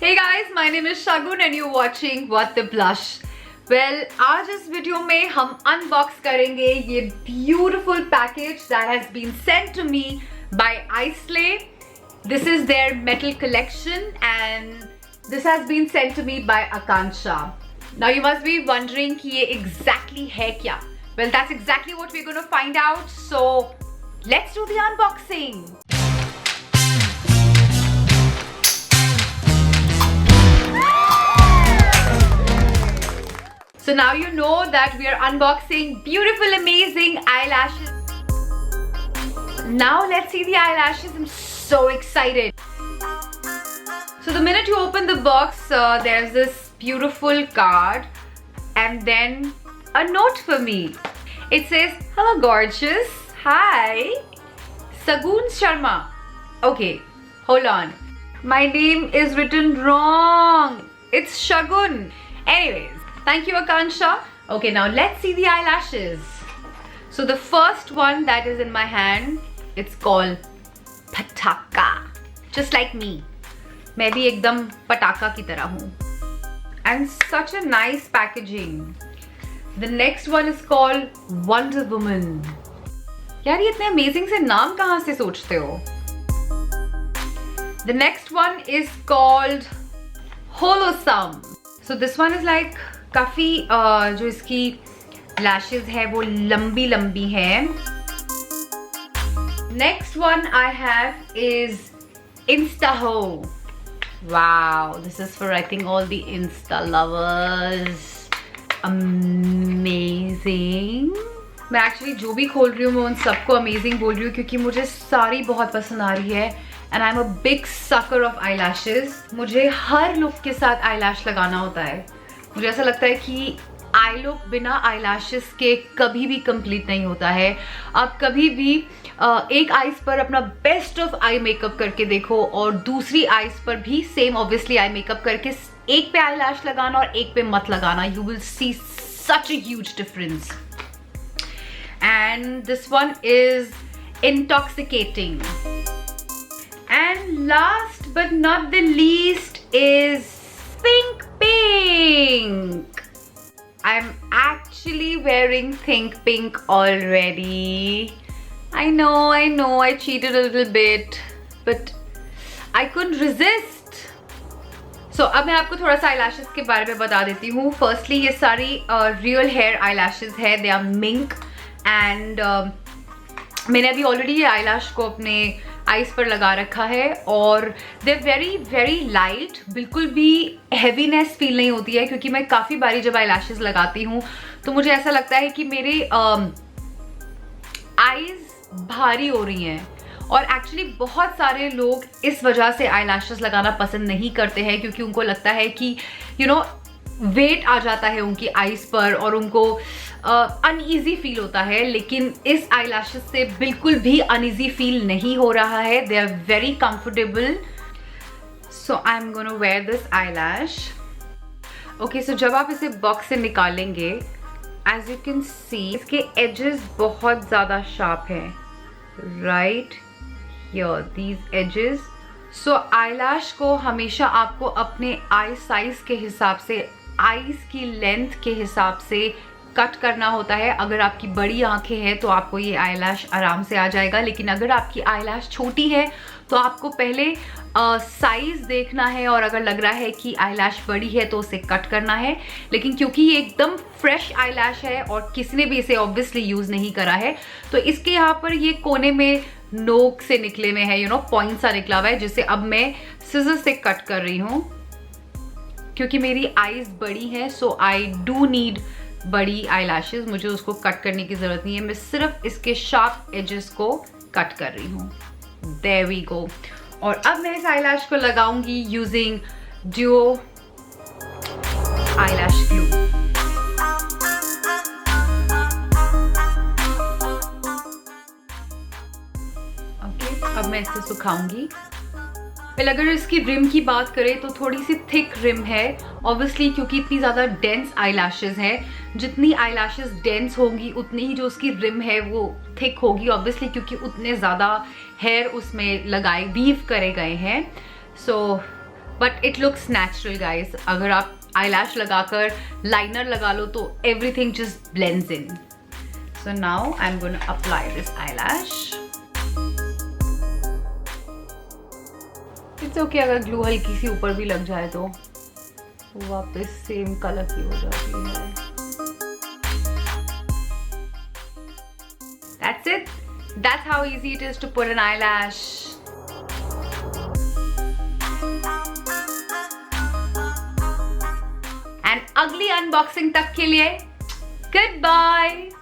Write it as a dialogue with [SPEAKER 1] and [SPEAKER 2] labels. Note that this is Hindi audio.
[SPEAKER 1] Hey guys, my name is Shagun and you're watching Wat-d-Blush. Well, आज इस वीडियो में हम अनबॉक्स करेंगे ये beautiful package that has been sent to me by iSlay. This is their metal collection and this has been sent to me by Akansha. Now you must be wondering कि ये exactly है क्या? Well, that's exactly what we're going to find out. So let's do the unboxing. So now you know that we are unboxing beautiful, amazing eyelashes. Now let's see the eyelashes. I'm so excited. So the minute you open the box, there's this beautiful card and then a note for me. It says, "Hello gorgeous, hi, Sagun Sharma." Okay, hold on. My name is written wrong. It's Shagun. Anyways. Thank you, Akansha. Okay, now let's see the eyelashes. So the first one that is in my hand, it's called Pataka. Just like me. मैं भी एकदम पटाखा की तरह हूँ. And such a nice packaging. The next one is called Wonder Woman. यार ये इतने amazing से नाम कहाँ से सोचते हो? The next one is called Holosome. So this one is like काफी जो इसकी लैशेस है वो लंबी लंबी है. Next one I have is Insta हो. Wow, this is for I think all the Insta lovers. Amazing. मैं एक्चुअली जो भी खोल रही हूँ मैं उन सबको अमेजिंग बोल रही हूँ क्योंकि मुझे सारी बहुत पसंद आ रही है. And I am a big sucker of eye lashes. मुझे हर लुक के साथ आई लैश लगाना होता है. मुझे ऐसा लगता है कि आई लुक बिना आई लैशेस के कभी भी कंप्लीट नहीं होता है. आप कभी भी एक आईज पर अपना बेस्ट ऑफ आई मेकअप करके देखो और दूसरी आईज पर भी सेम ऑब्वियसली आई मेकअप करके एक पे आई लैश लगाना और एक पे मत लगाना. You will see such a huge difference. And this one is intoxicating. And last but not the least is Think pink. I'm actually wearing think pink already. I know, I cheated a little bit, but I couldn't resist. So अब मैं आपको थोड़ा सा eyelashes के बारे में बता देती हूँ. Firstly, ये सारी real hair eyelashes है. They are mink and मैंने अभी ऑलरेडी ये eyelash को अपने आईज पर लगा रखा है और दे वेरी वेरी लाइट. बिल्कुल भी हैवीनेस फील नहीं होती है क्योंकि मैं काफ़ी बारी जब आई लैशेज लगाती हूँ तो मुझे ऐसा लगता है कि मेरे आईज भारी हो रही हैं. और एक्चुअली बहुत सारे लोग इस वजह से आई लैशेज लगाना पसंद नहीं करते हैं क्योंकि उनको लगता है कि वेट आ जाता है उनकी आईज पर और उनको अनईजी फील होता है. लेकिन इस आई लैशेस से बिल्कुल भी अनईजी फील नहीं हो रहा है. They are very comfortable. So I am gonna wear this eyelash. Okay, so जब आप इसे बॉक्स से निकालेंगे एज यू कैन सी इसके एजेस बहुत ज़्यादा शार्प हैं. Right here these edges. So eyelash को हमेशा आपको अपने आई साइज के हिसाब से आईज की लेंथ के हिसाब से कट करना होता है. अगर आपकी बड़ी आंखें हैं तो आपको ये आई लैश आराम से आ जाएगा. लेकिन अगर आपकी आई लैश छोटी है तो आपको पहले साइज देखना है और अगर लग रहा है कि आई लैश बड़ी है तो उसे कट करना है. लेकिन क्योंकि ये एकदम फ्रेश आई लैश है और किसी ने भी इसे ऑब्वियसली यूज़ नहीं करा है तो इसके यहाँ पर ये कोने में नोक से निकले में है पॉइंट सा निकला हुआ है जिसे अब मैं सिजर से कट कर रही हूँ क्योंकि मेरी आईज बड़ी है. सो आई डू नीड बड़ी आई लैशेज. मुझे उसको कट करने की ज़रूरत नहीं है. मैं सिर्फ इसके शार्प एजेस को कट कर रही हूँ. There we go. और अब मैं इस आई लैश को लगाऊंगी using Duo eyelash glue. Okay, अब मैं इसे सुखाऊंगी. पहले अगर इसकी रिम की बात करें तो थोड़ी सी थिक रिम है ऑब्वियसली क्योंकि इतनी ज़्यादा डेंस आई लैशेज हैं. जितनी आई लैशेज डेंस होंगी उतनी ही जो उसकी रिम है वो थिक होगी ऑब्वियसली क्योंकि उतने ज़्यादा हेयर उसमें लगाए वीव करे गए हैं. So but it looks natural guys. अगर आप eyelash लगाकर लाइनर लगा लो तो everything just blends in. So now I'm going to apply this eyelash. It's okay अगर ग्लू हल्की सी ऊपर भी लग जाए तो वापस सेम कलर की हो जाती है। That's it. That's how easy it is to put an eyelash. And ugly unboxing तक के लिए goodbye.